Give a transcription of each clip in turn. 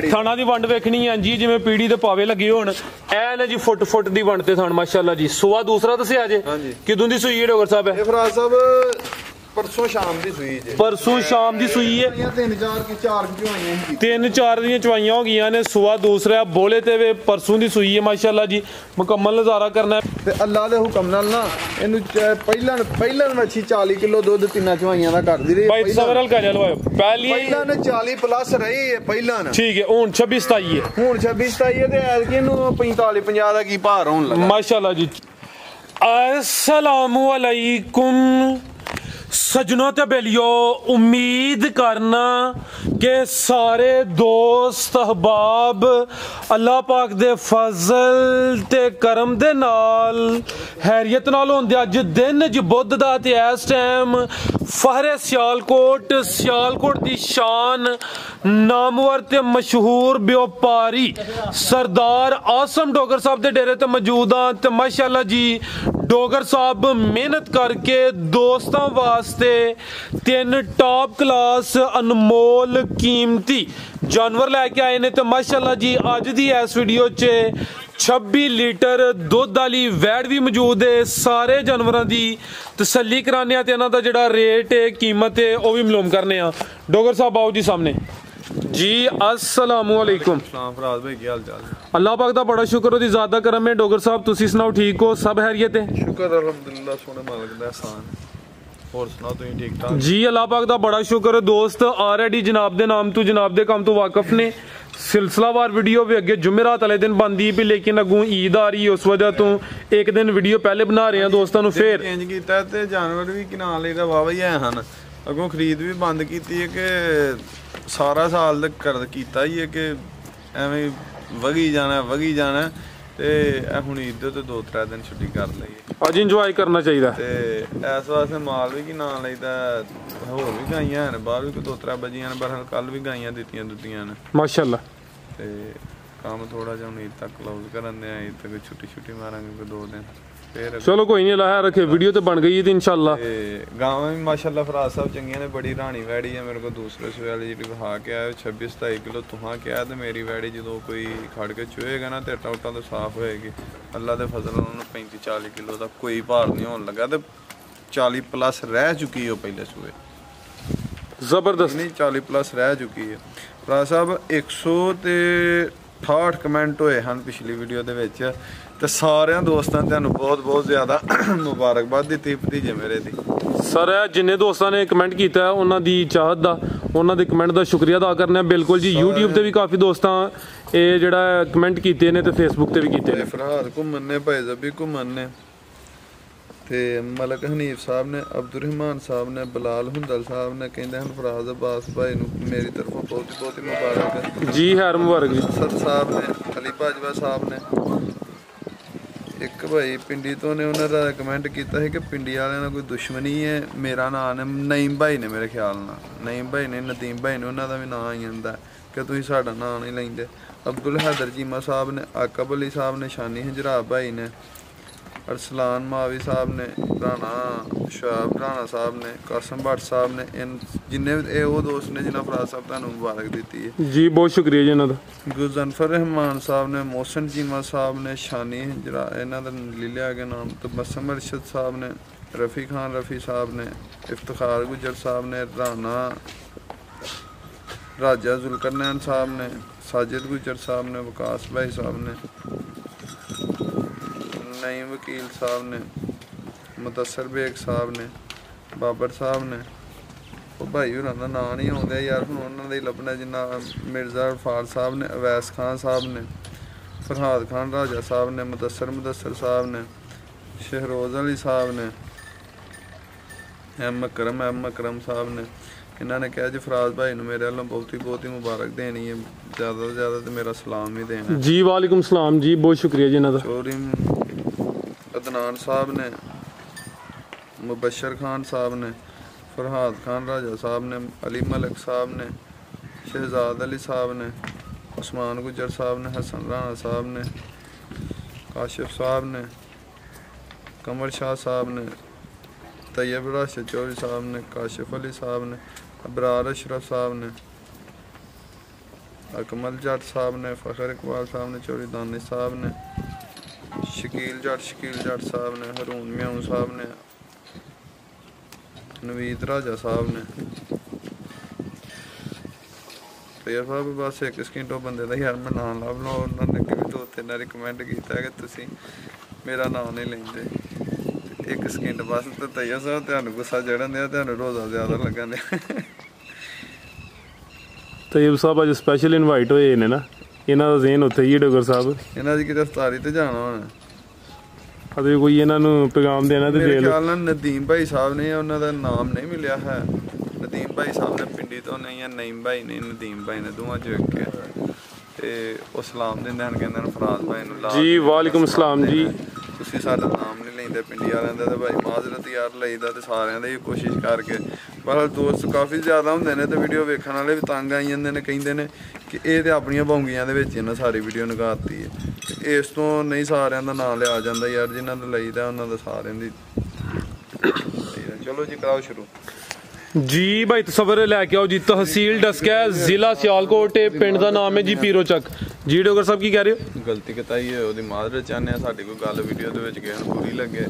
थाना दी वंड वेखनी है जी जिवें पीढ़ी दे पावे लगे होण ऐ ने जी फुट फुट दी वंड ते थान माशाअल्लाह जी सुआ दूसरा दस्सिया जे किदों दी सूई है डोगर साहब है फराज साहब परसों शाम दी सूई जे परसों शाम दी सूई है 3-4 दी चवाइयां हो गईयां ने सुआ दूसरा बोले ते वे परसों दी सूई है माशाअल्लाह जी मुकम्मल नजारा करना ते अल्लाह दे हुक्म नाल ना इनु पहिलन मच्छी 40 किलो दूध तिन्ना चवाइयां दा कर दी रही भाई सबर हल्का चलवाओ पहली पहिलन 40 प्लस रही है पहिलन ठीक है हुन 26-27 है हुन 26-27 है ते ऐतकी नु 45-50 दा की भार होन लगा माशाअल्लाह जी अस्सलामु अलैकुम सजनों ते बेलियो उम्मीद करना कि सारे दोस्त अहबाब अल्लाह पाक दे फजल ते करम दे नाल हैरियत नाल होंदे अज दिन ज बुध दा ते इस टाइम फहरे सियालकोट दी शान नामवर ते मशहूर व्यापारी सरदार आसम डोगर साहब दे डेरे ते मौजूद हां ते माशाअल्लाह जी डोगर साहब मेहनत करके दोस्तों वास्ते 3 टॉप क्लास अनमोल कीमती जानवर लैके आए ने तो माशाअल्लाह जी अज दी इस वीडियो च 26 लीटर दुध वाली वैड़ भी मौजूद है सारे जानवरों की तसल्ली कराने ते इन्हां दा जिहड़ा रेट है कीमत है वह भी मालूम करने डोगर साहब आओ जी सामने जी अस्सलामुअलैकुम फराज भाई की हाल चाल अल्लाह पाक दा बड़ा शुक्र ओदी ज़ात दा करम है डोगर साहब तुसी सुनाओ ठीक हो सब खैरियत है शुक्र अल्हम्दुलिल्लाह सोने मालिक दा एहसान और सुनाओ तुम ठीक ठाक जी अल्लाह पाक दा बड़ा शुक्र दोस्त ऑलरेडी जनाब दे नाम तो जनाब दे काम तो वाकफ ने सिलसिलावार वीडियो भी अगे जुमेरात वाले दिन बनदी भी लेकिन अगू ईद आ रही है उस वजह तो एक दिन वीडियो पहले बना रहे हैं दोस्तों नु फिर चेंज कीता ते जानवर भी किना लेदा वावा ही हन अगों खरीद भी बंद कीती है कि सारा साल तक कर कीता ही है कि एवें वगी जाना ते हुण ईद ते 2-3 दिन छुट्टी कर लई अज इंजॉय करना चाहिए ते इस वास्ते माल भी कि ना लईदा होर भी गाइयां हन बाहर भी 2-3 बजियां पर कल भी गाइयां दित्तियां ने माशाअल्लाह ते काम थोड़ा जिहा हुण ईद तक क्लोज करन दे ईद तक छुट्टी मारांगे कोई 2 दिन फिर चलो कोई नहीं अल्लाह रखे वीडियो तो बन गई है इंशाल्लाह गाँव भी माशाल्लाह फराज साहब चंगियां ने बड़ी रानी वैड़ी है मेरे को दूसरे सूए वाली जी वहा के आए 26-27 किलो तुहां क्या तो मेरी वैड़ी जो कोई खड़ के चुएगा ना तो टाउटा तो साफ होएगी अल्लाह के फजल उन्होंने 35-40 किलो का कोई भार नहीं होने लगा तो 40 प्लस रह चुकी है पहले सूए जबरदस्त नहीं 40 प्लस रह चुकी है फराज साहब 168 कमेंट होए हैं पिछली वीडियो दे विच ते सारे दोस्तों तुहानू बहुत ज़्यादा मुबारकबाद दी भतीजे मेरे दी सर जिन्ने दोस्तों ने कमेंट किया है उन्हों की चाहत का उन्होंने कमेंट का शुक्रिया अदा करना बिल्कुल जी यूट्यूब से भी काफ़ी दोस्तों ये जड़ा कमेंट किए ने ते फेसबुक से भी किए फरहाद घूमन ने भाई जबी घूमन ने ते मलक हनीफ साहब ने अब्दुलरहमान साहब ने बिलाल हुंदल साहब ने कहते हैं फराज अब्बास भाई मेरी तरफों बहुत ही मुबारक जी खैर मुबारक जी सद साहब ने अली बाजवा साहब ने एक भाई पिंडी तो ने उन्होंने कमेंट किया है कि पिंडी वाले ना कोई दुश्मनी है मेरा नाम है नईम भाई ने मेरे ख्याल ना नईम भाई ने नदीम भाई ने उन्होंने भी नाम आई जाता है कि तुम साडा नाम नहीं लेंदे अब्दुल हैदर चीमा साहब ने आकब अली साहब ने शानी हजरा भाई ने अरसलान मावी साहब ने राणा शुआब राणा साहब ने कासम भट्ट साहब ने इन जिन्ने वो दोस्त ने जिन्हें फराज साहब तुहानू मुबारक दी है जी बहुत शुक्रिया जी इन्हों गुजनफर रहमान साहब ने मोहसन चीमा साहब ने शानी हजरा इन्हों का ले लिया गया नाम तो बसम अरशद साहब ने रफ़ी खान रफ़ी साहब ने इफ्तिखार गुजर साहब ने राणा राजा जुलकरनैन साहब ने साजिद गुजर साहब ने वकास भाई साहब ने नईम वकील साहब ने मुदस्सर बेग साहब ने बाबर साहब ने वो भाई होर का नाम नहीं आते यार हूँ उन्होंने लभना जिन्ना मिर्ज़ा अरफार साहब ने अवैस खान साहब ने फरहाद खान राजा साहब ने मुदस्सर साहब ने शहरोज़ अली साहब ने एम अकरम साहब ने इन्होंने कहा जी फराज भाई ने मेरे वालों बहुत ही मुबारक देनी है ज़्यादा तो ज़्यादा तो मेरा सलाम ही देना जी वालेकुम सलाम जी बहुत शुक्रिया जी इन्हों चोरी अदनान साहब ने मुबशर खान साहब ने फरहाद खान राजा साहब ने अली मलिक साहब ने शहजाद अली साहब ने उस्मान गुजर साहब ने हसन राणा साहब ने काशिफ साहब ने कमर शाह साहब ने तैयब राशिद चौधरी साहब ने काशिफ अली साहब ने अबरार अशरफ साहब ने ਅਕਮਲ ਜੱਟ ਸਾਹਿਬ ਨੇ, ਫਖਰ ਇਕਬਾਲ ਸਾਹਿਬ ਨੇ, ਚੌਧਰੀ ਦਾਨਿਸ਼ ਸਾਹਿਬ ਨੇ, ਸ਼ਕੀਲ ਜੱਟ ਸਾਹਿਬ ਨੇ, ਹਰੂਨ ਮਿਆਉਂ ਸਾਹਿਬ ਨੇ, ਨਵੀਦ ਰਾਜਾ ਸਾਹਿਬ ਨੇ ਤੇ ਯਾਰ ਸਾਹਿਬ ਬਸ 1 ਸਕਿੰਟੋਂ ਬੰਦੇ ਦਾ ਯਾਰ ਮੈਂ ਨਾਂ ਲੱਭ ਲਓ। ਉਹਨਾਂ ਨੇ ਕਿ 2-3 ਵਾਰੀ ਕਮੈਂਟ ਕੀਤਾ ਕਿ ਤੁਸੀਂ ਮੇਰਾ ਨਾਂ ਨਹੀਂ ਲੈਂਦੇ। 1 ਸਕਿੰਟ ਬਸ ਤੇ ਤਈਆ ਸਾਹਿਬ ਤੁਹਾਨੂੰ ਗੁੱਸਾ ਚੜਨ ਦਿਆ, ਤੁਹਾਨੂੰ ਰੋਜ਼ਾ ਜ਼ਿਆਦਾ ਲੱਗਣ ਦਿਆ। ਤਈਬ ਸਾਹਿਬ ਅੱਜ ਸਪੈਸ਼ਲ ਇਨਵਾਈਟ ਹੋਏ ਨੇ ਨਾ, ਇਹਨਾਂ ਦਾ ਜ਼ੇਨ ਉੱਥੇ ਹੀ ਡੋਗਰ ਸਾਹਿਬ, ਇਹਨਾਂ ਦੀ ਕਿਤੇ ਅਫਤਾਰੀ ਤੇ ਜਾਣਾ ਹੋਣਾ। ਅਤੇ ਕੋਈ ਇਹਨਾਂ ਨੂੰ ਪੈਗਾਮ ਦੇਣਾ ਤੇ ਮੇਰੇ ਖਿਆਲ ਨਾਲ ਨਦੀਮ ਭਾਈ ਸਾਹਿਬ ਨੇ, ਉਹਨਾਂ ਦਾ ਨਾਮ ਨਹੀਂ ਮਿਲਿਆ ਹੈ। ਨਦੀਮ ਭਾਈ ਸਾਹਿਬ ਨੇ ਪਿੰਡੀ ਤੋਂ ਨਹੀਂ, ਜਾਂ ਨਈਮ ਭਾਈ ਨੇ, ਨਦੀਮ ਭਾਈ ਨੇ, ਦੋਵਾਂ ਚੋਂ ਇੱਕ ਹੈ। ਤੇ ਉਹ ਸਲਾਮ ਦਿੰਦੇ ਹਨ, ਕਹਿੰਦੇ ਨੇ ਫਰਾਜ਼ ਭਾਈ ਨੂੰ ਜੀ ਵਾਲੇਕੁਮ ਸਲਾਮ ਜੀ। ਤੁਸੀਂ ਸਾਡਾ ਨਾਮ ਨਹੀਂ ਲੈਂਦੇ ਪਿੰਡੀ ਵਾਲਿਆਂ ਦਾ, ਤੇ ਭਾਈ ਮਾਜ਼ਰਤ ਯਾਰ ਲਈਦਾ ਤੇ ਸਾਰਿਆਂ ਦੀ ਕੋਸ਼ਿਸ਼ ਕਰਕੇ। ਪਰ ਦੋਸਤ ਕਾਫੀ ਜ਼ਿਆਦਾ ਹੁੰਦੇ ਨੇ ਤੇ ਵੀਡੀਓ ਵੇਖਣ ਵਾਲੇ ਵੀ ਤੰਗ ਆਈ ਜਾਂਦੇ ਨੇ, ਕਹਿੰਦੇ ਨੇ ਕਿ ਇਹ ਤੇ ਆਪਣੀਆਂ ਬੌਂਗੀਆਂ ਦੇ ਵਿੱਚ ਇਹਨਾਂ ਸਾਰੀ ਵੀਡੀਓ ਨਗਾਤੀ ਹੈ। ਤੇ ਇਸ ਤੋਂ ਨਹੀਂ ਸਾਰਿਆਂ ਦਾ ਨਾਮ ਲਿਆ ਜਾਂਦਾ ਯਾਰ, ਜਿਨ੍ਹਾਂ ਦਾ ਲਈਦਾ ਉਹਨਾਂ ਦਾ ਸਾਰਿਆਂ ਦੀ। ਚਲੋ ਜੀ ਕਰਾਓ ਸ਼ੁਰੂ ਜੀ। ਭਾਈ ਤਸਵਰ ਲੈ ਕੇ ਆਓ ਜੀ। ਤਹਿਸੀਲ ਡਸਕਾ, ਜ਼ਿਲ੍ਹਾ ਸਿਆਲਕੋਟ, ਪਿੰਡ ਦਾ ਨਾਮ ਹੈ ਜੀ ਪੀਰੋ ਚੱਕ। ਜੀ ਡੋਗਰ ਸਾਹਿਬ ਕੀ ਕਹਿ ਰਹੇ ਹੋ? ਗਲਤੀ ਕਿਤਾਈ ਹੈ ਉਹਦੀ ਮਾਜ਼ਰਤ ਚਾਹੁੰਦੇ ਆ, ਸਾਡੀ ਕੋਈ ਗੱਲ ਵੀਡੀਓ ਦੇ ਵਿੱਚ ਕਿਸੇ ਨੂੰ ਬੁਰੀ ਲੱਗੇ,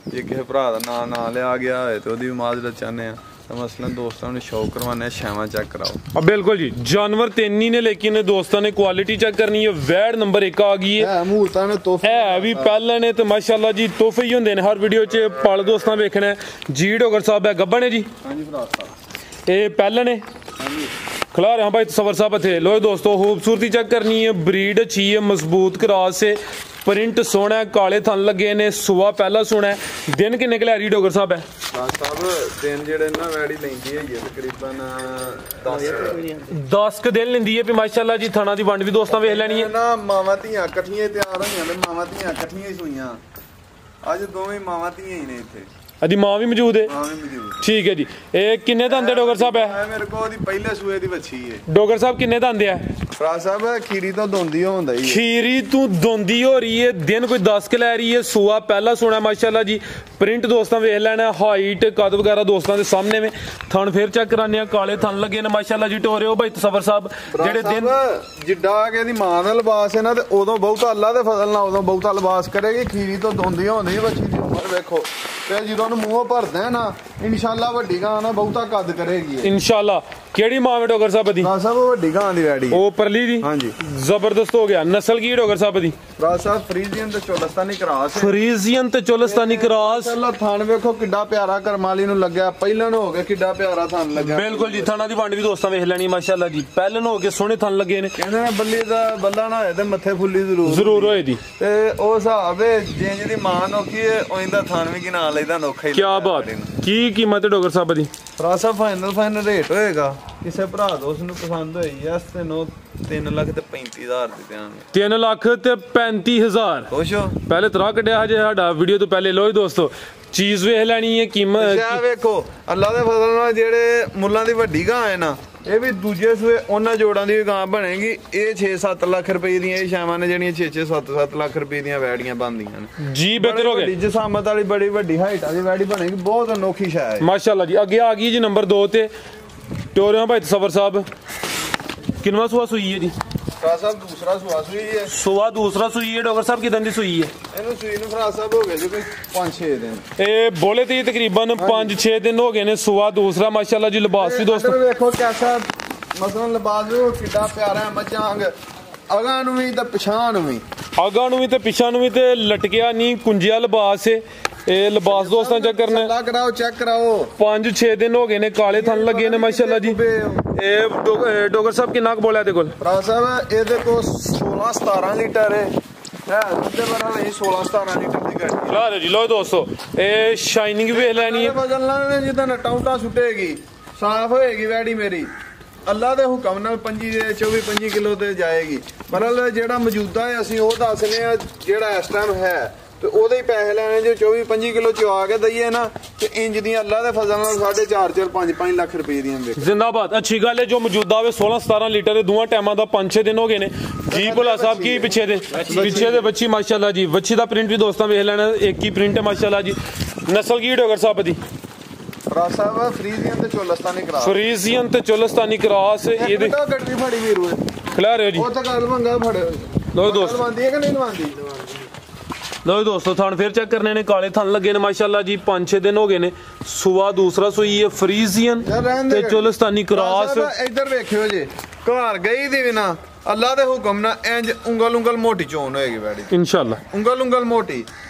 ਜੇ ਕਿਸੇ ਭਰਾ ਦਾ ਨਾਂ ਨਾ ਲਿਆ ਗਿਆ ਹੋਏ ਤੇ ਉਹਦੀ ਵੀ ਮਾਜ਼ਰਤ ਚਾਹੁੰਦੇ ਆ। ਮਸਲਨ ਦੋਸਤਾਂ ਨੂੰ ਸ਼ੌਕ ਕਰਵਾਉਣਾ, ਛਾਵਾਂ ਚੈੱਕ ਕਰਾਓ। ਬਿਲਕੁਲ ਜੀ, ਜਾਨਵਰ 3 ਹੀ ਨੇ, ਲੇਕਿਨ ਦੋਸਤਾਂ ਨੇ ਕੁਆਲਿਟੀ ਚੈੱਕ ਕਰਨੀ ਹੈ। ਵੈੜ ਨੰਬਰ 1 ਆ ਗਈ ਹੈ, ਮੂਰਤਾਂ ਨੇ ਤੋਹਫੇ ਹੈ ਵੀ ਪਹਿਲਾਂ ਨੇ ਤੇ ਮਾਸ਼ਾਅੱਲਾ ਜੀ ਤੋਹਫੇ ਹੀ ਹੁੰਦੇ ਨੇ ਹਰ ਵੀਡੀਓ 'ਚ। ਪਲ ਦੋਸਤਾਂ ਵੇਖਣਾ ਜੀ। ਡੋਗਰ ਸਾਹਿਬ ਹੈ ਗੱਬਣ ਹੈ ਜੀ, ਹਾਂਜੀ ਭਰਾ ਸਾਹਿਬ ਇਹ ਪਹਿਲਾਂ ਨੇ ਹਾਂਜੀ खिला रहे हैं भाई तस्वर साहब थे। लो दोस्तों खूबसूरती चेक करनी है, ब्रीड अच्छी है, मजबूत क्रास है, प्रिंट सोना है, काले थन लगे ने, सुबह पहला सोना है। दिन किन्ने के लै डोगर साहब है? दिन जेड़े ना वैड़ी लैंदी है तकरीबन 10 क दिन लैंदी है भी माशाअल्लाह जी। थाना दी वंड भी दोस्तां वेख लैनी है ना। मावां धीआं इकट्ठियां तैयार होईयां ते मावां धीआं इकट्ठियां ही सूईयां। अज दोवें मावां धीआं ही ने इत्थे। अदी मां भी मौजूद है? मां भी मौजूद। ठीक है जी। ए किन्ने दंद है डोगर साहब है? मेरे को दी पहले सूए दी बच्ची है। डोगर साहब किन्ने दंद है? फराज साहब खीरी तो दोंदी होंदा ही है। खीरी तू दोंदी हो रही है। दिन कोई 10 के लै रही है। सूआ पहला सोना माशाअल्लाह जी। प्रिंट दोस्तां वेख लेना, हाइट कद वगैरह दोस्तां दे सामने में। थन फिर चेक कराने, काले थन लगे ने माशाअल्लाह जी। टोरे हो भाई तसवर साहब जेड़े दिन जिड्डा के दी मां दा लिबास है ना ते उदों बहुत अल्लाह दे फजल नाल उदों बहुत लिबास करेगी। खीरी तो दोंदी होंदी बच्ची दी उम्र वेखो ते ਜਦੋਂ ਨੂੰ ਮੂੰਹੋਂ ਭਰਦਾ ਹੈ ਨਾ ਇਨਸ਼ਾਅੱਲਾ ਵੱਡੀ ਗਾਂ ਨਾ ਬਹੁਤਾ ਕੱਦ ਕਰੇਗੀ ਇਨਸ਼ਾਅੱਲਾ। ਕਿਹੜੀ ਮਾਂ ਹੈ ਡੋਗਰ ਸਾਹਿਬ ਦੀ? ਸਾਹਿਬ ਵੱਡੀ ਗਾਂ ਦੀ ਵੈੜੀ ਉਹ ਪਰਲੀ ਦੀ। ਹਾਂਜੀ ਜ਼ਬਰਦਸਤ ਹੋ ਗਿਆ। ਨਸਲ ਕੀ ਡੋਗਰ ਸਾਹਿਬ ਦੀ? ਰਾਜ ਸਾਹਿਬ ਫਰੀਜ਼ੀਅਨ ਤੇ ਚੋਲਸਤਾਨੀ ਕਰਾਸ ਹੈ। ਫਰੀਜ਼ੀਅਨ ਤੇ ਚੋਲਸਤਾਨੀ ਕਰਾਸ। ਅੱਲਾ ਥਣ ਵੇਖੋ ਕਿੱਡਾ ਪਿਆਰਾ ਕਰਮਾਲੀ ਨੂੰ ਲੱਗਿਆ। ਪਹਿਲਾਂ ਨੂੰ ਹੋ ਗਿਆ ਕਿੱਡਾ ਪਿਆਰਾ ਥਣ ਲੱਗਿਆ। ਬਿਲਕੁਲ ਜੀ। ਥਾਣਾ ਦੀ ਵੰਡ ਵੀ ਦੋਸਤਾਂ ਵੇਖ ਲੈਣੀ ਮਾਸ਼ਾਅੱਲਾ ਜੀ। ਪਹਿਲਾਂ ਨੂੰ ਹੋ ਕੇ ਸੋਹਣੇ ਥਣ ਲੱਗੇ ਨੇ। ਕਹਿੰਦੇ ਨੇ ਬੱਲੀ ਦਾ ਬੱਲਾ ਨਾ ਹੋਏ ਤੇ ਮੱਥੇ ਫੁੱਲੀ ਜ਼ਰੂਰ ਹੋਏ ਦੀ। ਤੇ ਉਹ ਹਿਸਾਬ ਹੈ ਜਿੰਜ ਦੀ ਮਾਂ ਨੋਖੀ ਹੈ ਉਹਦਾ ਥਣ ਵੀ ਕਿਨਾ ਲੈਦਾ ਨੋਖਾ ਹੀ। ਕੀ ਬਾਤ। ਕੀ ਕੀਮਤ ਹੈ ਡੋਗਰ ਸਾਹਿਬ ਦੀ? ਰਾਜ ਸਾਹਿਬ ਫਾਈਨਲ ਰੇਟ ਹੋਏਗਾ ਕਿਸੇ ਭਰਾ ਦੋਸਤ ਨੂੰ ਪਸੰਦ ਹੋਈ ਐਸ ਤੇ ਨੋ 3,35,000 ਦੀ ਦੇਾਂਗੇ। 3,35,000 ਖੁਸ਼ ਹੋ? ਪਹਿਲੇ ਤਰਾ ਕੱਢਿਆ ਹਜੇ ਸਾਡਾ ਵੀਡੀਓ ਤੋਂ ਪਹਿਲੇ। ਲੋ ਦੋਸਤੋ ਚੀਜ਼ ਵੇਖ ਲੈਣੀ ਹੈ। ਕੀਮਤ ਵੇਖੋ ਅੱਲਾ ਦੇ ਫਜ਼ਲ ਨਾਲ ਜਿਹੜੇ ਮੁੱਲਾਂ ਦੀ ਵੱਡੀ ਗਾਂ ਹੈ ਨਾ ਇਹ ਵੀ ਦੂਜੇ ਸੂਏ ਉਹਨਾਂ ਜੋੜਾਂ ਦੀ ਗਾਂ ਬਣੇਗੀ। ਇਹ 6-7 ਲੱਖ ਰੁਪਏ ਦੀਆਂ ਇਹ ਸ਼ਾਵਾਂ ਨੇ ਜਿਹੜੀਆਂ 6-7 ਲੱਖ ਰੁਪਏ ਦੀਆਂ ਵੈੜੀਆਂ ਬਣਦੀਆਂ ਨੇ ਜੀ। ਬਿਹਤਰ ਹੋ ਗਏ ਜਸਾਮਤ ਵਾਲੀ ਬੜੀ ਵੱਡੀ ਹਾਈਟ ਵਾਲੀ ਵੈੜੀ ਬਣੇਗੀ। ਬਹੁਤ ਅਨੋਖੀ ਸ਼ੈ ਹੈ ਮਾਸ਼ਾਅੱਲਾ ਜੀ। ਅੱਗੇ ਆ ਗਈ ਜੀ ਨੰਬਰ 2 ਤੇ ਟੋਰਿਆਂ ਭਾਈ ਤਸਵਰ ਸਾਹਿਬ। ਕਿੰਨਵਾਂ ਸੂਆ ਸੂਈ ਹੈ ਜੀ? ਫਰਾਜ਼ ਸਾਹਿਬ ਦੂਸਰਾ ਸੂਆ ਸੂਈ ਹੈ। ਸੂਆ ਦੂਸਰਾ ਸੂਈ ਹੈ। ਡੋਗਰ ਸਾਹਿਬ ਕਿਦਾਂ ਦੀ ਸੂਈ ਹੈ? ਇਹਨੂੰ ਸੂਈ ਨੂੰ ਫਰਾਜ਼ ਸਾਹਿਬ ਹੋ ਗਏ ਜੀ ਕੋਈ 5-6 ਦਿਨ। ਇਹ ਬੋਲੇ ਤੇ ਤਕਰੀਬਨ 5-6 ਦਿਨ ਹੋ ਗਏ ਨੇ। ਸੂਆ ਦੂਸਰਾ ਮਾਸ਼ਾਅੱਲਾ ਜੀ। ਲਿਬਾਸ ਵੀ ਦੋਸਤੋ ਵੇਖੋ ਕਿਹਦਾ ਮਸਲਨ ਲਿਬਾਸ ਕਿੱਡਾ ਪਿਆਰਾ ਮੱਝਾਂ ਅਗਾਂ ਨੂੰ ਵੀ ਤੇ ਪਿਛਾਂ ਨੂੰ ਵੀ। ਅਗਾਂ ਨੂੰ ਵੀ ਤੇ ਪਿਛਾਂ ਨੂੰ ਵੀ ਤੇ ਲਟਕਿਆ ਨਹੀਂ, ਕੁੰਜਿਆ ਲਿਬਾਸ ਹੈ। ਇਹ ਲਿਬਾਸ ਦੋਸਤਾਂ ਚੈੱਕ ਕਰਨਾ ਕਰਾਓ ਚੈੱਕ ਕਰਾਓ। 5-6 ਦਿਨ ਹੋ ਗਏ ਨੇ। ਕਾਲੇ ਥਣ ਲੱਗੇ ਨੇ ਮਾਸ਼ਾਅੱਲਾ ਜੀ। ਇਹ ਡੋਗਰ ਸਾਹਿਬ ਕਿੰਨਾ ਕੁ ਬੋਲਿਆ ਇਹਦੇ ਕੋਲ? ਫਰਾਜ਼ ਸਾਹਿਬ ਇਹਦੇ ਕੋਲ 16-17 ਲੀਟਰ ਹੈ। ਉਹਦੇ ਬਾਰੇ ਨਹੀਂ 16-17 ਲੀਟਰ ਦੀ ਗੱਡੀ ਲਾ ਜੀ। ਲੋ ਦੋਸਤੋ ਇਹ ਸ਼ਾਈਨਿੰਗ ਵੀ ਲੈਣੀ ਹੈ। ਬਦਲਣਾ ਜਿੱਦਾਂ ਨਟਾਉਂਟਾ ਸੁੱਟੇਗੀ ਸਾਫ਼ ਹੋਏਗੀ ਵੈੜੀ ਮੇਰੀ। ਅੱਲਾ ਦੇ ਹੁਕਮ ਨਾਲ 24-25 ਕਿਲੋ ਤੇ ਜਾਏਗੀ। ਮਤਲਬ ਜਿਹੜਾ ਮੌਜੂਦਾ ਹੈ ਅਸੀਂ ਉਹ ਦੱਸਨੇ ਆ ਜਿਹੜਾ ਇਸ ਟਾਈਮ ਹੈ ਤੇ ਉਹਦੇ ਹੀ ਪੈਸੇ ਲੈਣੇ। ਜੋ 24-25 ਕਿਲੋ ਚ ਆ ਕੇ ਦਈਏ ਨਾ ਤੇ ਇੰਜ ਦੀਆਂ ਅੱਲਾ ਦੇ ਫਜ਼ਲ ਨਾਲ 4.5 5 ਲੱਖ ਰੁਪਏ ਦੀਆਂ ਜ਼ਿੰਦਾਬਾਦ। ਅੱਛੀ ਗੱਲ ਹੈ। ਜੋ ਮੌਜੂਦਾ ਹੋਵੇ 16-17 ਲੀਟਰ ਦੇ ਦੋਵਾਂ ਟਾਈਮਾਂ ਦਾ 5-6 ਦਿਨ ਹੋ ਗਏ ਨੇ ਜੀ। ਭੋਲਾ ਸਾਹਿਬ ਕੀ ਪਿੱਛੇ ਦੇ ਬੱਚੀ ਮਾਸ਼ਾਅੱਲਾ ਜੀ। ਬੱਚੀ ਦਾ ਪ੍ਰਿੰਟ ਵੀ ਦੋਸਤਾਂ ਵੇਖ ਲੈਣਾ। ਇੱਕ ਹੀ ਪ੍ਰਿੰਟ ਹੈ ਮਾਸ਼ਾਅੱਲਾ ਜੀ। ਨਸਲ ਕੀ ਡੋਗਰ ਸਾਹਿਬ ਦੀ? ਫਰਾਜ ਸਾਹਿਬ ਫਰੀਜ਼ੀਅਨ ਤੇ ਚੋਲਸਤਾਨੀ ਕਰਾਸ, ਫਰੀਜ਼ੀਅਨ ਤੇ ਚੋਲਸਤਾਨੀ ਕਰਾਸ ਇਹਦੇ ਗੱਡੀ ਫੜੀ ਵੀਰ ਓਏ ਖਿਲਾ ਰਹੇ ਹੋ ਜੀ। ਉਹ ਤਾਂ ਗੱਲ ਮੰਗਾ ਫੜਿਓ। ਲੋ ਦੋਸਤੋ ਲਵਾਂਦੀ ਹੈ ਕਿ ਨਹੀਂ ਲਵਾਂਦੀ? ਲੋ ਦੋਸਤੋ ਥਣ ਫੇਰ ਚੈੱਕ ਕਰਨੇ ਨੇ, ਕਾਲੇ ਥਣ ਲੱਗੇ ਨੇ ਮਾਸ਼ਾਅੱਲਾ ਜੀ। 5-6 ਦਿਨ ਹੋ ਗਏ ਨੇ। ਸੂਆ ਦੂਸਰਾ ਸੂਈ ਹੈ ਫਰੀਜ਼ੀਅਨ ਤੇ ਚੋਲਸਤਾਨੀ ਕਰਾਸ। ਇੱਧਰ ਵੇਖਿਓ ਜੀ, ਘਰ ਗਈ ਦੀ ਵੀ ਨਾ ਅੱਲਾ ਦੇ ਹੁਕਮ ਨਾਲ ਇੰਜ ਉਂਗਲ ਮੋਟੀ ਚੋਣ ਹੋਏਗੀ ਵੈੜੀ ਇਨਸ਼ਾਅੱਲਾ, ਉਂਗਲ ਮੋਟੀ।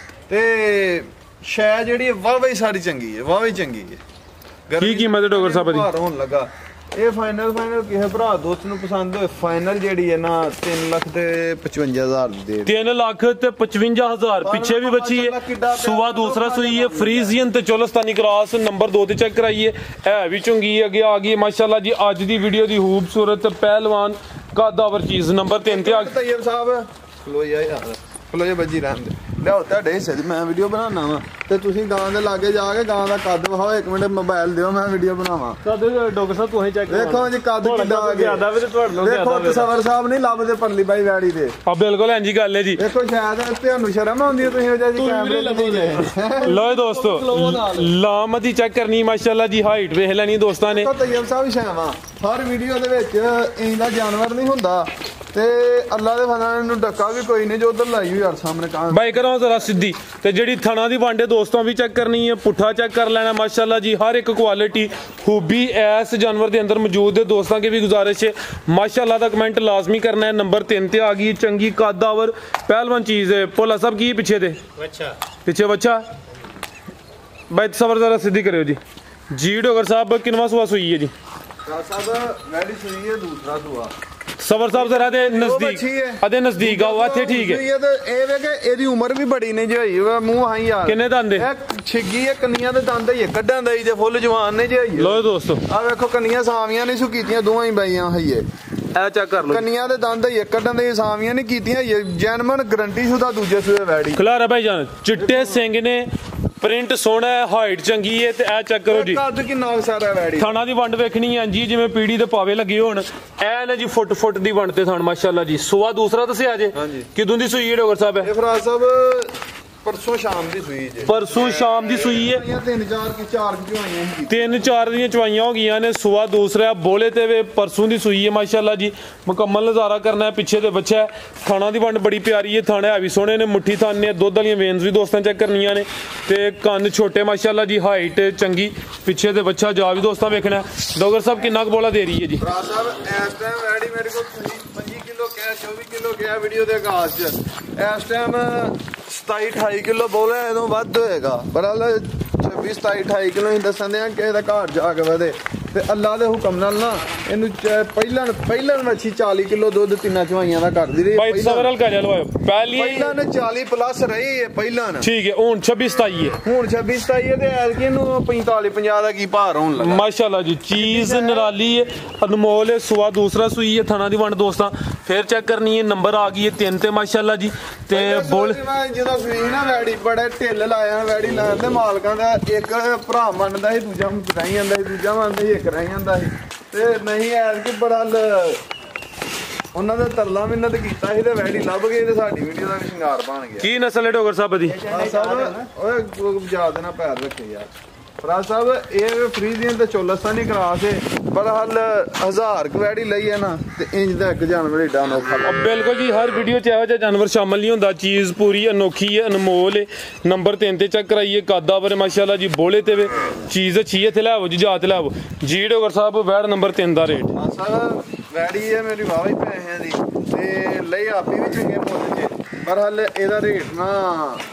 ਤੇ ਸ਼ੈ ਜਿਹੜੀ ਵਾਹ ਹੀ ਸਾਰੀ ਚੰਗੀ ਹੈ, ਵਾਹ ਹੀ ਚੰਗੀ ਹੈ। ਕੀ ਕੀਮਤ ਹੈ ਡੋਗਰ ਸਾਹਿਬ ਦੀ? ਭਾਰ ਹੋਣ ਲੱਗਾ ਇਹ ਫਾਈਨਲ ਕਿਸੇ ਭਰਾ ਦੋਸਤ ਨੂੰ ਪਸੰਦ ਹੋਏ ਫਾਈਨਲ ਜਿਹੜੀ ਹੈ ਨਾ 3,55,000 ਦੀ ਦੇ 3,55,000 ਪਿੱਛੇ ਵੀ ਬਚੀ ਹੈ। ਸੂਆ ਦੂਸਰਾ ਸੂਈ ਹੈ ਫਰੀਜ਼ੀਅਨ ਤੇ ਚੋਲਸਤਾਨੀ ਕਰਾਸ। ਨੰਬਰ 2 ਤੇ ਚੈੱਕ ਕਰਾਈਏ, ਹੈ ਵੀ ਚੰਗੀ ਅੱਗੇ ਆ ਗਈ ਮਾਸ਼ਾਅੱਲਾ ਜੀ। ਅੱਜ ਦੀ ਵੀਡੀਓ ਦੀ ਖੂਬਸੂਰਤ ਪਹਿਲਵਾਨ ਕਾਦਾਵਰ ਚੀਜ਼ ਨੰਬਰ 3 ਤੇ ਆ ਗਈ। ਤੈਯਬ ਸਾਹਿਬ ਖਲੋ ਯਾਰ, ਖਲੋ ਜਾ ਬੱਜੀ ਰਹਿਣ ਦੇ। ਲਿਆਓ ਤੁਹਾਡੇ ਹਿੱਸੇ ਦੀ ਮੈਂ ਵੀਡੀਓ ਬਣਾਉਣਾ ਵਾ ਤੇ ਤੁਸੀਂ ਗਾਂ ਦੇ ਲਾਗੇ ਜਾ ਕੇ ਗਾਂ ਦਾ ਕੱਦ ਵਿਖਾਓ। 1 ਮਿੰਟ ਮੋਬਾਈਲ ਦਿਓ, ਮੈਂ ਵੀਡੀਓ ਬਣਾਵਾਂ। ਡਾਕਟਰ ਸਾਹਿਬ ਤੁਸੀਂ ਚੈੱਕ ਦੇਖੋ ਜੀ ਕੱਦ ਕਿੱਡਾ ਆ ਗਿਆ। ਦੇਖੋ ਤਸਵਰ ਸਾਹਿਬ ਨਹੀਂ ਲੱਭਦੇ ਪਰਲੀ ਬਾਈ ਵੈੜੀ ਦੇ। ਆ ਬਿਲਕੁਲ ਇੰਜੀ ਗੱਲ ਹੈ ਜੀ। ਦੇਖੋ ਸ਼ਾਇਦ ਤੁਹਾਨੂੰ ਸ਼ਰਮ ਆਉਂਦੀ ਹੈ, ਤੁਸੀਂ ਉਹ ਜੀ ਕੈਮਰੇ ਲੱਭੋਗੇ। ਲਓ ਦੋਸਤੋ ਲਾਮਤੀ ਚੈੱਕ ਕਰਨੀ ਮਾਸ਼ਾਅੱਲਾ ਜੀ। ਹਾਈਟ ਵੇਖ ਲੈਣੀ ਦੋਸਤਾਂ ਨੇ। ਤੈਯਬ ਸਾਹਿਬ ਸ਼ਾਵਾ ਹਰ ਵੀਡੀਓ ਦੇ ਵਿੱਚ ਇੰਦਾ ਜਾਨਵਰ ਨਹੀਂ ਹੁੰਦਾ ਤੇ ਅੱਲਾ ਦੇ ਫਜ਼ਲ ਨੂੰ ਡੱਕਾ ਵੀ ਕੋਈ ਨਹੀਂ ਜੋ ਉਧਰ ਲਾਈ ਹੋਈ ਯਾਰ ਸਾਹਮਣੇ ਕਾਂ ਬਾਈ ਕਰਾਂ ਜ਼ਰਾ ਸਿੱਧੀ। ਤੇ ਜਿਹੜੀ ਥਣਾ ਦੀ ਵਾਂਡੇ ਦੋਸਤਾਂ ਵੀ ਚੈੱਕ ਕਰਨੀ ਹੈ, ਪੁੱਠਾ ਚੈੱਕ ਕਰ ਲੈਣਾ ਮਾਸ਼ਾਅੱਲਾ ਜੀ। ਹਰ ਇੱਕ ਕੁਆਲਿਟੀ ਖੂਬੀ ਇਸ ਜਾਨਵਰ ਦੇ ਅੰਦਰ ਮੌਜੂਦ ਹੈ। ਦੋਸਤਾਂ की भी गुजारिश है माशाअल्लाह का कमेंट लाजमी करना है। नंबर 3 ते आ गई चंगी कादावर पहलवान चीज है। पोला साहब की पीछे थे पीछे बच्चा भाई सबर जरा सीधी करो जी। जी डोगर साहब किनवा सुआ सुई है जी? सबर साहब जरा दे नजदीक अदे नजदीक आओ इथे ठीक है। ये तो ए वे के एदी उम्र भी बड़ी नहीं जी होई मुंह हाई यार किन्ने दंद है छिगी है कन्नियां दे दंद है कड्डन दई जे फुल जवान ने जी होई। लो दोस्तों आ देखो कन्नियां सावियां नहीं सुकीतियां दोवां ही बाईयां हईए ए चेक कर लो कन्नियां दे दंद है कड्डन दे सावियां नहीं कीतियां जैनमन गारंटी शुदा दूजे सूए वैड़ी खिलारा भाई जान चिट्टे सिंह ने ਪ੍ਰਿੰਟ ਸੋਹਣਾ ਹੈ ਹਾਈਟ ਚੰਗੀ ਹੈ ਤੇ ਇਹ ਚੈੱਕ ਕਰੋ ਜੀ ਕੱਦ ਕਿੰਨਾ ਸਾਰਾ ਵੈੜੀ ਥਾਣਾ ਦੀ ਵੰਡ ਵੇਖਣੀ ਹੈ ਜੀ ਜਿਵੇਂ ਪੀੜੀ ਦੇ ਪਾਵੇ ਲੱਗੇ ਹੋਣ ਐ ਨਾ ਜੀ ਫੁੱਟ ਦੀ ਵੰਡ ਤੇ ਥਾਣ ਮਾਸ਼ਾਅੱਲਾ ਜੀ। ਸੁਆ ਦੂਸਰਾ ਦੱਸਿਆ ਜੇ ਕਿਦੋਂ ਦੀ ਸੂਈ ਹੈ ਡੋਗਰ ਸਾਹਿਬ? ਇਹ ਫਰਾਜ ਸਾਹਿਬ परसों शाम दी सुई जे परसों शाम दी सुई है 3-4 की 4 चवाइयां ही 3-4 ਦੀਆਂ ਚਵਾਈਆਂ ਹੋ ਗਈਆਂ ਨੇ। ਸੁਆ ਦੂਸਰਾ ਬੋਲੇ ਤੇ ਵੇ परसों ਦੀ ਸੂਈ ਹੈ ਮਾਸ਼ਾਅੱਲਾ ਜੀ। ਮੁਕੰਮਲ ਨਜ਼ਾਰਾ ਕਰਨਾ ਹੈ। ਪਿੱਛੇ ਤੇ ਬੱਚਾ ਹੈ। ਥਾਣਾ ਦੀ ਵੰਡ ਬੜੀ ਪਿਆਰੀ ਹੈ। ਥਾਣੇ ਹੈ ਵੀ ਸੋਹਣੇ ਨੇ ਮੁੱਠੀ ਥਾਣ ਨੇ ਦੁੱਧ ਵਾਲੀਆਂ ਵੇਨਸ ਵੀ ਦੋਸਤਾਂ ਚੈੱਕ ਕਰਨੀਆਂ ਨੇ ਤੇ ਕੰਨ ਛੋਟੇ ਮਾਸ਼ਾਅੱਲਾ ਜੀ ਹਾਈਟ ਚੰਗੀ ਪਿੱਛੇ ਤੇ ਬੱਚਾ ਜਾ ਵੀ ਦੋਸਤਾਂ ਵੇਖਣਾ। ਡੋਗਰ ਸਾਹਿਬ ਕਿੰਨਾ ਕੁ ਬੋਲਾ ਦੇ ਰਹੀ ਹੈ ਜੀ? ਭਰਾ ਸਾਹਿਬ ਇਸ ਟਾਈਮ ਰੈਡੀ ਮੇਰੇ ਕੋਲ 25 ਕਿਲੋ ਕਿਹਾ 24 ਕਿਲੋ ਕਿਹਾ ਵੀਡੀਓ ਦੇ ਆਗਾਜ਼ 'ਚ ਇਸ ਟਾਈਮ 27-28 ਕਿਲੋ ਬੋਲੇ ਇਹਦੋਂ ਵੱਧ ਹੋਏਗਾ ਪਰ 26-27-28 ਕਿਲੋ ਹੀ ਦੱਸਦੇ ਆ ਕਿਸੇ ਦਾ ਘਰ ਜਾ ਕੇ ਵਧੇ ਤੇ ਅੱਲਾ ਦੇ ਹੁਕਮ ਨਾਲ ਨਾ ਇਹਨੂੰ ਪਹਿਲਾਂ ਮੱਛੀ 40 ਕਿਲੋ ਦੁੱਧ ਤਿੰਨਾਂ ਚਵਾਈਆਂ ਦਾ ਕਰਦੀ ਰਹੀ ਭਾਈ ਸਵਰਲ ਕਾ ਜਲਵਾਓ ਪਹਿਲਾਂ ਨੇ 40 ਪਲੱਸ ਰਹੀ ਹੈ ਪਹਿਲਾਂ ਠੀਕ ਹੈ ਹੁਣ 26-27 ਹੈ ਹੁਣ 26-27 ਹੈ ਤੇ ਐਤਕੀ ਨੂੰ 45-50 ਦਾ ਕੀ ਭਾਰ ਹੋਣ ਲੱਗਾ ਮਾਸ਼ਾਅੱਲਾ ਜੀ। ਚੀਜ਼ ਨਿਰਾਲੀ ਹੈ ਅਨਮੋਲ ਹੈ। ਸੁਆ ਦੂਸਰਾ ਸੂਈ ਹੈ। ਥਾਣਾ ਦੀ ਵੰਡ ਦੋਸਤਾਂ ਫੇਰ ਚੈੱਕ ਕਰਨੀ ਹੈ। ਨੰਬਰ ਆ ਗਈ ਹੈ 3 ਤੇ ਮਾਸ਼ਾਅੱਲਾ ਜੀ ਤੇ ਬੋਲ ਜਦੋਂ ਸੂਈ ਨਾ ਵੈੜੀ ਬੜੇ ਢਿੱਲ ਲਾਇਆ ਵੈੜੀ ਲਾਣ ਦੇ ਮਾਲਕਾਂ ਦਾ ਇੱਕ ਭਰਾ ਮੰਨਦਾ ਸੀ ਦੂਜਾ ਕਰਾਈ ਜਾਂਦਾ ਸੀ ਦੂਜਾ ਮੰਨਦਾ ਸੀ ਇੱਕ ਰਹਿ ਜਾਂਦਾ ਸੀ ਤੇ ਨਹੀਂ ਐਰ ਕਿ ਬੜਾ ਉਹਨਾਂ ਦਾ ਤਰਲਾ ਮਿੰਨਤ ਕੀਤਾ ਸੀ ਤੇ ਵੈੜੀ ਲੱਭ ਗਈ ਤੇ ਸਾਡੀ ਵੀਡੀਓ ਦਾ ਵੀ ਸ਼ਿੰਗਾਰ ਬਣ ਗਿਆ। ਕੀ ਨਸਲ ਹੈ ਡੋਗਰ ਸਾਹਿਬ ਦੀ? ਓਏ ਜਾ ਦੇਣਾ ਪੈਰ ਰੱਖੇ ਯਾਰ ਫਰਾਜ ਸਾਹਿਬ ਇਹ ਫਰੀਜ਼ੀਅਨ ਤੇ ਚੋਲਸਤਾਨੀ ਕਰਾਸ ਹੈ ਪਰ ਹਲ 1000 ਕਵੈੜੀ ਲਈ ਹੈ ਨਾ ਤੇ ਇੰਜ ਦਾ ਇੱਕ ਜਾਨਵਰ ਏਡਾ ਅਨੋਖਾ ਬਿਲਕੁਲ ਜੀ। ਹਰ ਵੀਡੀਓ 'ਚ ਇਹੋ ਜਿਹਾ ਜਾਨਵਰ ਸ਼ਾਮਲ ਨਹੀਂ ਹੁੰਦਾ। ਚੀਜ਼ ਪੂਰੀ ਅਨੋਖੀ ਹੈ ਅਨਮੋਲ ਹੈ। ਨੰਬਰ 3 ਤੇ ਚੈੱਕ ਕਰਾਈਏ ਕਾਦਾਵਰ ਮਾਸ਼ਾਅੱਲਾ ਜੀ ਬੋਲੇ ਤੇ ਵੇ ਚੀਜ਼ ਅੱਛੀ ਹੈ ਤੇ ਲੈ ਆਵੋ ਜੀ ਜਾਤ ਲੈ ਆਵੋ ਜੀ। ਡੋਗਰ ਸਾਹਿਬ ਵੈੜ ਨੰਬਰ 3 ਦਾ ਰੇਟ ਸਾਹਿਬ ਵੈੜੀ ਹੈ ਮੇਰੀ ਵਾਹ ਹੀ ਪੈਸਿਆਂ ਦੀ ਤੇ ਲਈ ਆਪੀ ਵੀ ਚੰਗੇ ਮੁੱਲ 'ਚ ਪਰ ਹਾਲੇ ਇਹਦਾ ਰੇਟ ਨਾ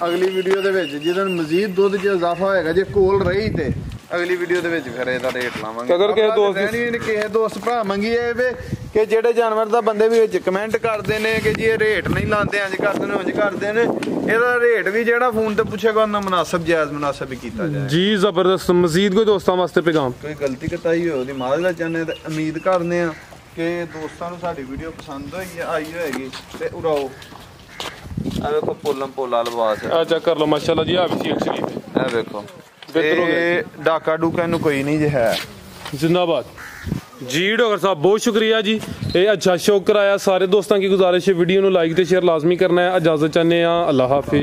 ਅਗਲੀ ਵੀਡੀਓ ਦੇ ਵਿੱਚ ਜਿਹਦੇ ਨਾਲ ਮਜ਼ੀਦ ਦੁੱਧ 'ਚ ਇਜ਼ਾਫਾ ਹੋਏਗਾ ਜੇ ਕੋਲ ਰਹੀ ਤੇ ਅਗਲੀ ਵੀਡੀਓ ਦੇ ਵਿੱਚ ਫਿਰ ਇਹਦਾ ਰੇਟ ਲਾਵਾਂਗੇ। ਅਗਰ ਕਿਸੇ ਦੋਸਤ ਭਰਾ ਮੰਗੀਏ ਵੇ ਕਿ ਜਿਹੜੇ ਜਾਨਵਰ ਦਾ ਬੰਦੇ ਵੀ ਵਿੱਚ ਕਮੈਂਟ ਕਰਦੇ ਨੇ ਕਿ ਜੀ ਇਹ ਰੇਟ ਨਹੀਂ ਲਾਉਂਦੇ ਇੰਜ ਕਰਦੇ ਨੇ ਉਂਝ ਕਰਦੇ ਨੇ ਇਹਦਾ ਰੇਟ ਵੀ ਜਿਹੜਾ ਫੋਨ ਤੇ ਪੁੱਛੇਗਾ ਉਹਨਾਂ ਮੁਨਾਸਬ ਜਾਇਜ਼ ਮੁਨਾਸਬ ਹੀ ਕੀਤਾ ਜਾਏ ਜੀ। ਜ਼ਬਰਦਸਤ ਮਜ਼ੀਦ ਕੋਈ ਦੋਸਤਾਂ ਵਾਸਤੇ ਪੈਗਾਮ ਕੋਈ ਗਲਤੀ ਕਤਾਈ ਹੋਈ ਉਹਦੀ ਮਾਜ਼ਰਤ ਚਾਹੁੰਦੇ ਤੇ ਉਮੀਦ ਕਰਦੇ ਆ ਕਿ ਦੋਸਤਾਂ ਨੂੰ ਸਾਡੀ ਵੀਡੀਓ ਪਸੰਦ ਆਈ ਹੋਏਗੀ ਤੇ ਉਰਾਓ ਆ ਵੇਖੋ ਪੋਲਾ ਲਵਾਸ ਆ ਚੈੱਕ ਕਰ ਲਓ ਮਾਸ਼ਾਅੱਲਾ ਜੀ ਆ ਵੀ ਸ਼ੇਖ ਸ਼ਰੀਫ ਇਹ ਵੇਖੋ ਤੇ ਡਾਕਾ ਡੂਕਾ ਨੂੰ ਕੋਈ ਨਹੀਂ ਜੇ ਹੈ जिंदाबाद जी। डॉक्टर साहब बहुत शुक्रिया जी ये अच्छा शौक कराया। सारे दोस्तों की गुजारिश है वीडियो को लाइक ते शेयर लाजमी करना है। इजाजत चाहते हैं अल्लाह हाफिज।